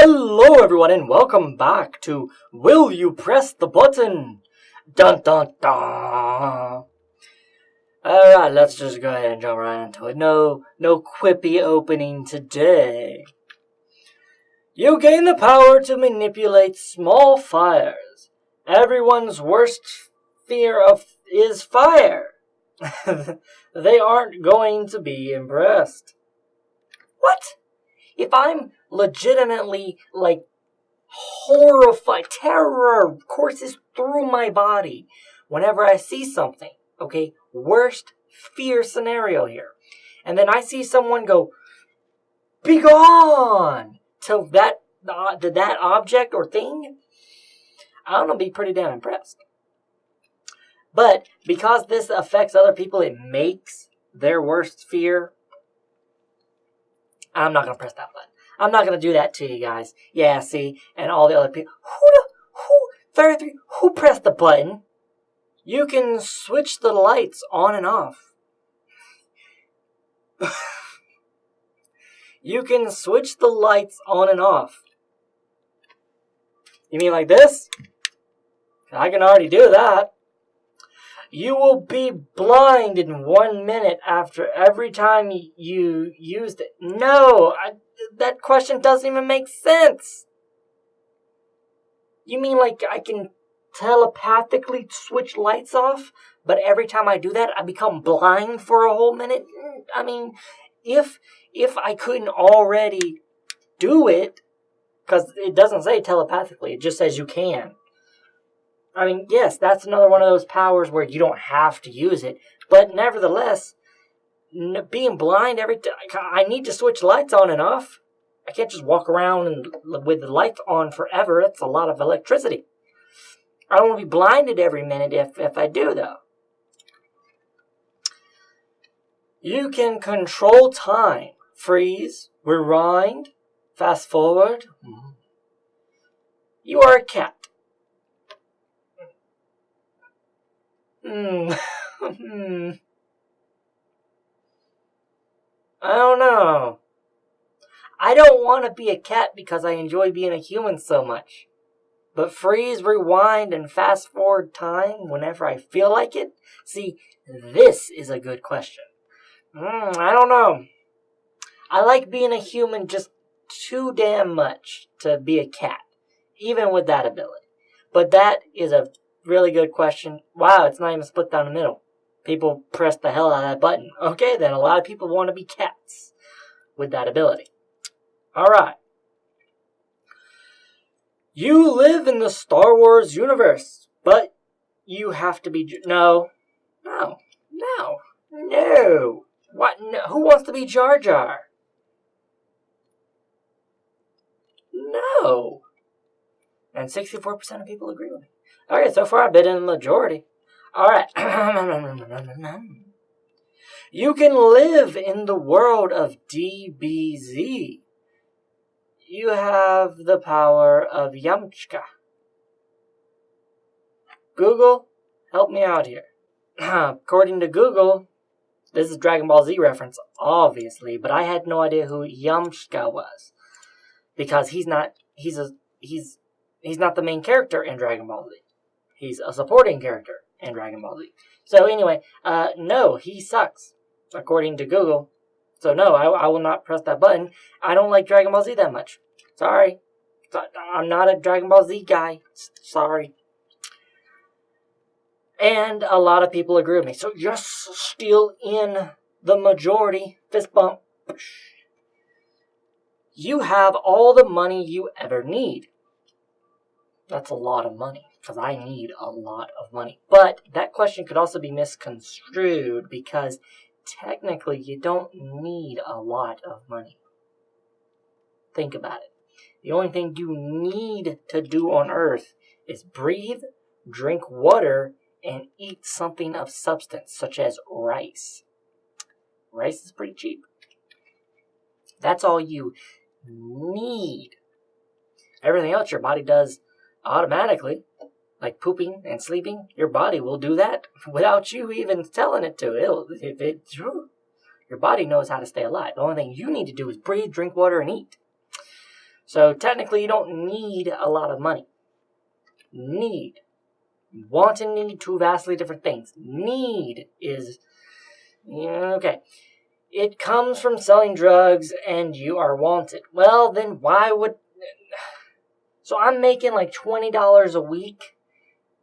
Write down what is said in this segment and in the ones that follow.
Hello everyone and welcome back to Will You Press the Button? Dun dun dun! Alright, let's just go ahead and jump right into it. No quippy opening today. You gain the power to manipulate small fires. Everyone's worst fear is fire. They aren't going to be impressed. What? If I'm legitimately, horrified, terror courses through my body whenever I see something, okay? Worst fear scenario here. And then I see someone go, "Be gone!" to that object or thing, I'm going to be pretty damn impressed. But because this affects other people, it makes their worst fear, I'm not going to press that button. I'm not going to do that to you guys. Yeah, see? And all the other people. Who pressed the button? You can switch the lights on and off. You can switch the lights on and off. You mean like this? I can already do that. You will be blind in 1 minute after every time you used it. No, that question doesn't even make sense. You mean like I can telepathically switch lights off, but every time I do that, I become blind for a whole minute? I mean, if I couldn't already do it, because it doesn't say telepathically, it just says you can. I mean, yes, that's another one of those powers where you don't have to use it. But nevertheless, being blind every time, I need to switch lights on and off. I can't just walk around with the lights on forever. That's a lot of electricity. I don't want to be blinded every minute if I do, though. You can control time. Freeze, rewind, fast forward. You are a cat. I don't know. I don't want to be a cat because I enjoy being a human so much. But freeze, rewind, and fast forward time whenever I feel like it? See, this is a good question. I don't know. I like being a human just too damn much to be a cat, even with that ability. But that is a really good question. Wow, it's not even split down the middle. People press the hell out of that button. Okay, then a lot of people want to be cats with that ability. Alright. You live in the Star Wars universe, but you have to be... No. What? No. Who wants to be Jar Jar? No. And 64% of people agree with me. Alright, so far I've been in the majority. Alright. You can live in the world of DBZ. You have the power of Yamcha. Google, help me out here. According to Google, this is Dragon Ball Z reference, obviously, but I had no idea who Yamcha was. Because he's not the main character in Dragon Ball Z. He's a supporting character in Dragon Ball Z. So anyway, no, he sucks, according to Google. So no, I will not press that button. I don't like Dragon Ball Z that much. Sorry. I'm not a Dragon Ball Z guy. Sorry. And a lot of people agree with me. So just still in the majority. Fist bump. You have all the money you ever need. That's a lot of money, because I need a lot of money. But that question could also be misconstrued, because technically you don't need a lot of money. Think about it. The only thing you need to do on Earth is breathe, drink water, and eat something of substance, such as rice. Rice is pretty cheap. That's all you need. Everything else your body does automatically, like pooping and sleeping, your body will do that without you even telling it to. Your body knows how to stay alive. The only thing you need to do is breathe, drink water, and eat. So technically you don't need a lot of money. Need. Want and need, two vastly different things. Need is, okay. It comes from selling drugs and you are wanted. Well, then why would... So I'm making like $20 a week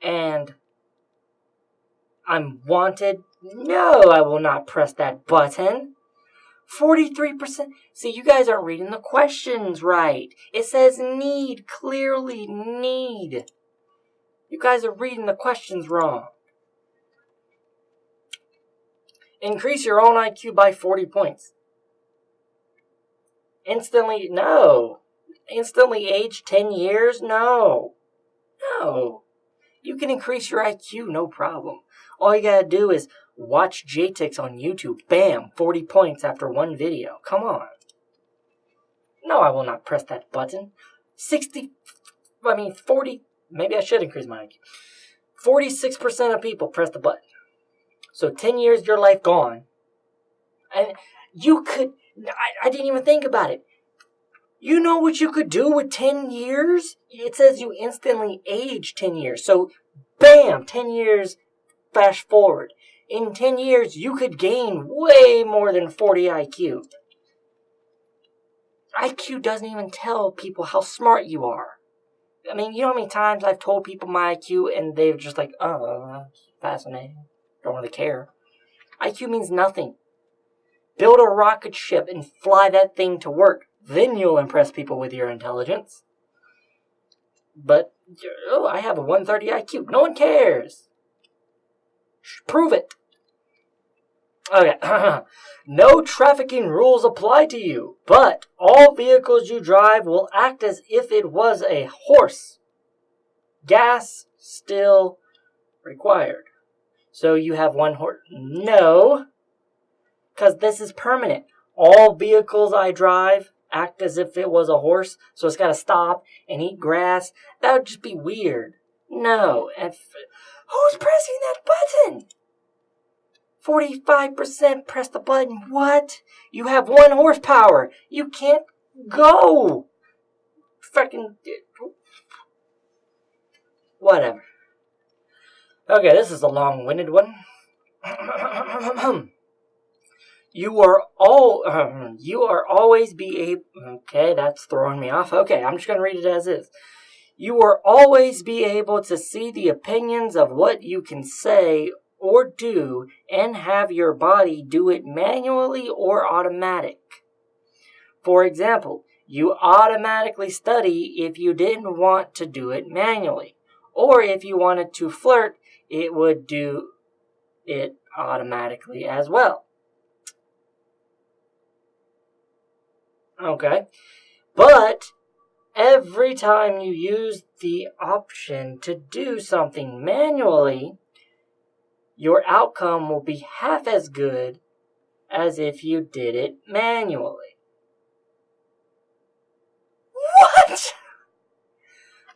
and I'm wanted. No, I will not press that button. 43%. See, you guys aren't reading the questions right. It says need, clearly need. You guys are reading the questions wrong. Increase your own IQ by 40 points. Instantly, no. Instantly age 10 years? No. No. You can increase your IQ, no problem. All you gotta do is watch Jaytics on YouTube. Bam! 40 points after one video. Come on. No, I will not press that button. 40... Maybe I should increase my IQ. 46% of people press the button. So 10 years, your life gone. And you could... I didn't even think about it. You know what you could do with 10 years? It says you instantly age 10 years. So, bam, 10 years, flash forward. In 10 years, you could gain way more than 40 IQ. IQ doesn't even tell people how smart you are. I mean, you know how many times I've told people my IQ and they're just like, oh, that's fascinating. Don't really care. IQ means nothing. Build a rocket ship and fly that thing to work. Then you'll impress people with your intelligence. But, I have a 130 IQ. No one cares. Prove it. Okay. No trafficking rules apply to you, but all vehicles you drive will act as if it was a horse. Gas still required. So you have one horse. No. Because this is permanent. All vehicles I drive act as if it was a horse, so it's got to stop and eat grass. That would just be weird. No. Who's pressing that button? 45% press the button. What? You have 1 horsepower. You can't go. Freaking... Whatever. Okay, this is a long-winded one. You are always be able... Okay, that's throwing me off. Okay, I'm just going to read it as is. You will always be able to see the opinions of what you can say or do and have your body do it manually or automatic. For example, you automatically study if you didn't want to do it manually. Or if you wanted to flirt, it would do it automatically as well. Okay, but every time you use the option to do something manually, your outcome will be half as good as if you did it manually. What?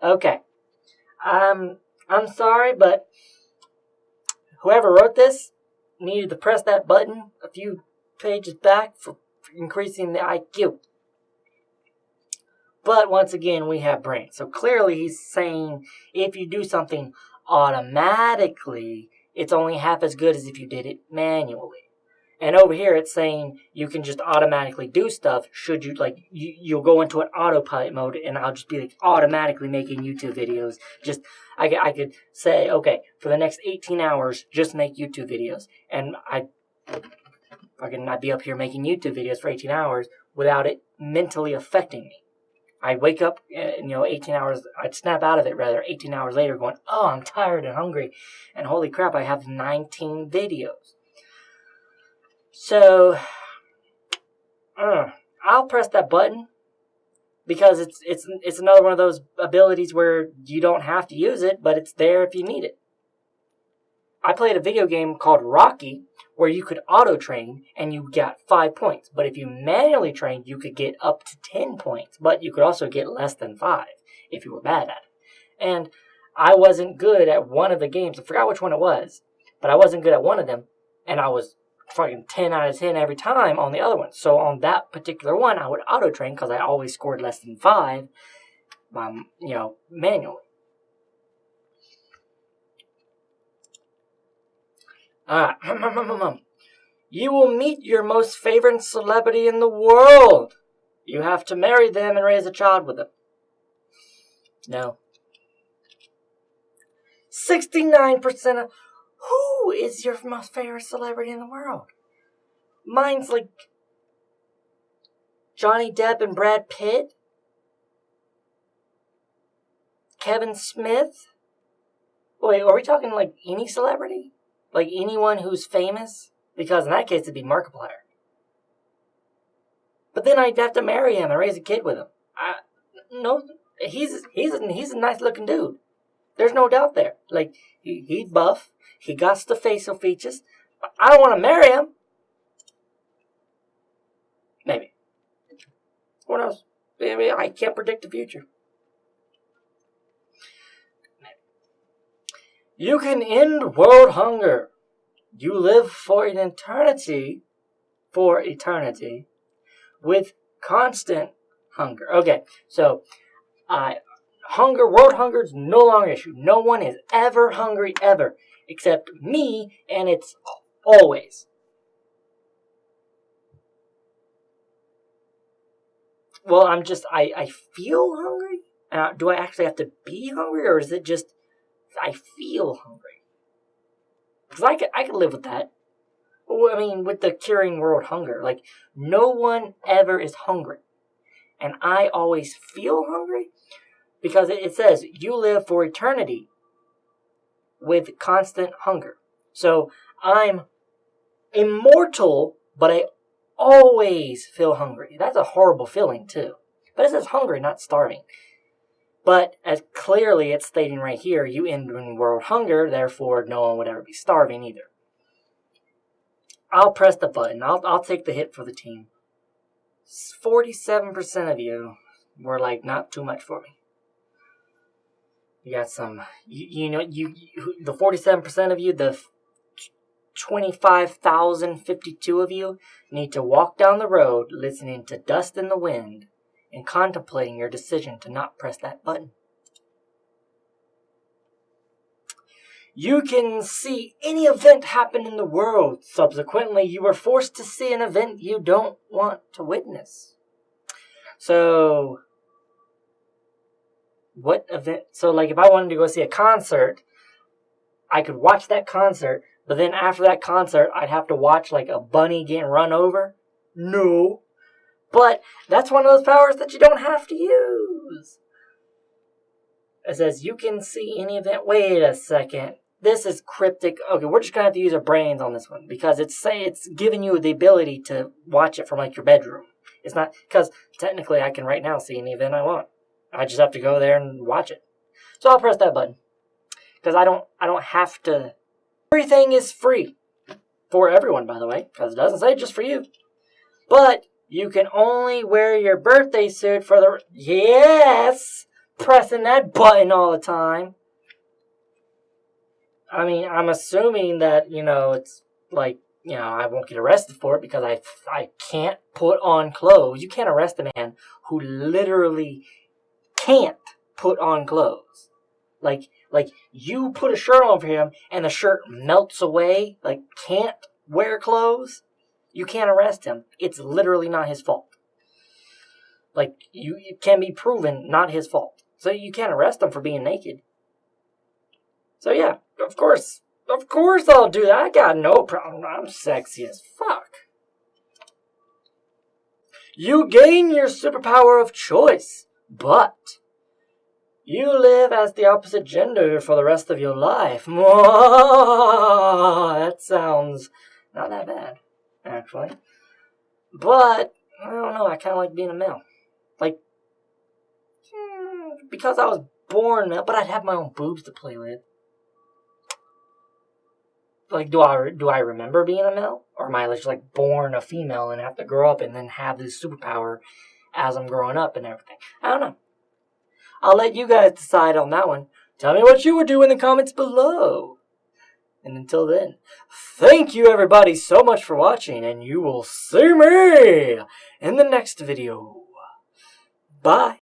Okay, I'm sorry, but whoever wrote this needed to press that button a few pages back for increasing the IQ. But once again, we have brains. So clearly he's saying if you do something automatically, it's only half as good as if you did it manually. And over here it's saying you can just automatically do stuff should you, like, you'll go into an autopilot mode and I'll just be like automatically making YouTube videos. Just, I could say, okay, for the next 18 hours, just make YouTube videos. And I'd be up here making YouTube videos for 18 hours without it mentally affecting me. I'd wake up, 18 hours, I'd snap out of it rather 18 hours later going, oh, I'm tired and hungry. And holy crap, I have 19 videos. So, I'll press that button because it's another one of those abilities where you don't have to use it, but it's there if you need it. I played a video game called Rocky where you could auto-train and you got 5 points. But if you manually trained, you could get up to 10 points. But you could also get less than 5 if you were bad at it. And I wasn't good at one of the games. I forgot which one it was. But I wasn't good at one of them. And I was fucking 10 out of 10 every time on the other one. So on that particular one, I would auto-train because I always scored less than 5 by, manually. Alright. You will meet your most favorite celebrity in the world. You have to marry them and raise a child with them. No. 69% of... Who is your most favorite celebrity in the world? Mine's like... Johnny Depp and Brad Pitt? Kevin Smith? Wait, are we talking like any celebrity? Like anyone who's famous? Because in that case, it'd be Markiplier. But then I'd have to marry him and raise a kid with him. No, he's a nice looking dude. There's no doubt there. Like, he's buff. He got the facial features. But I don't want to marry him. Maybe. Who knows? Maybe I can't predict the future. You can end world hunger. You live for an eternity. With constant hunger. Okay, so world hunger is no longer an issue. No one is ever hungry, ever. Except me, and it's always. Well, I feel hungry? Do I actually have to be hungry, or is it just I feel hungry? Because I could live with that. I mean, with the curing world hunger. Like, no one ever is hungry. And I always feel hungry because it says you live for eternity with constant hunger. So I'm immortal, but I always feel hungry. That's a horrible feeling, too. But it says hungry, not starving. But as clearly it's stating right here, you end in world hunger, therefore no one would ever be starving either. I'll press the button. I'll take the hit for the team. 47% of you were like, not too much for me. You got some, the 47% of you, the 25,052 of you need to walk down the road listening to dust in the wind and contemplating your decision to not press that button. You can see any event happen in the world. Subsequently, you are forced to see an event you don't want to witness. So, what event? So, like, if I wanted to go see a concert, I could watch that concert, but then after that concert, I'd have to watch, like, a bunny getting run over? No. But that's one of those powers that you don't have to use. It says, you can see any event. Wait a second. This is cryptic. Okay, we're just going to have to use our brains on this one. Because it's giving you the ability to watch it from, like, your bedroom. It's not, because technically I can right now see any event I want. I just have to go there and watch it. So I'll press that button. Because I don't have to. Everything is free. For everyone, by the way. Because it doesn't say just for you. But you can only wear your birthday suit for the... Yes! Pressing that button all the time. I mean, I'm assuming that, it's like, I won't get arrested for it because I can't put on clothes. You can't arrest a man who literally can't put on clothes. Like you put a shirt on for him and the shirt melts away, like can't wear clothes. You can't arrest him. It's literally not his fault. Like, it can be proven not his fault. So you can't arrest him for being naked. So yeah, of course I'll do that. I got no problem. I'm sexy as fuck. You gain your superpower of choice, but you live as the opposite gender for the rest of your life. That sounds not that bad, actually. But, I don't know, I kind of like being a male. Like, because I was born male, but I'd have my own boobs to play with. Like, do I remember being a male? Or am I just, like, born a female and have to grow up and then have this superpower as I'm growing up and everything? I don't know. I'll let you guys decide on that one. Tell me what you would do in the comments below. And until then, thank you everybody so much for watching, and you will see me in the next video. Bye.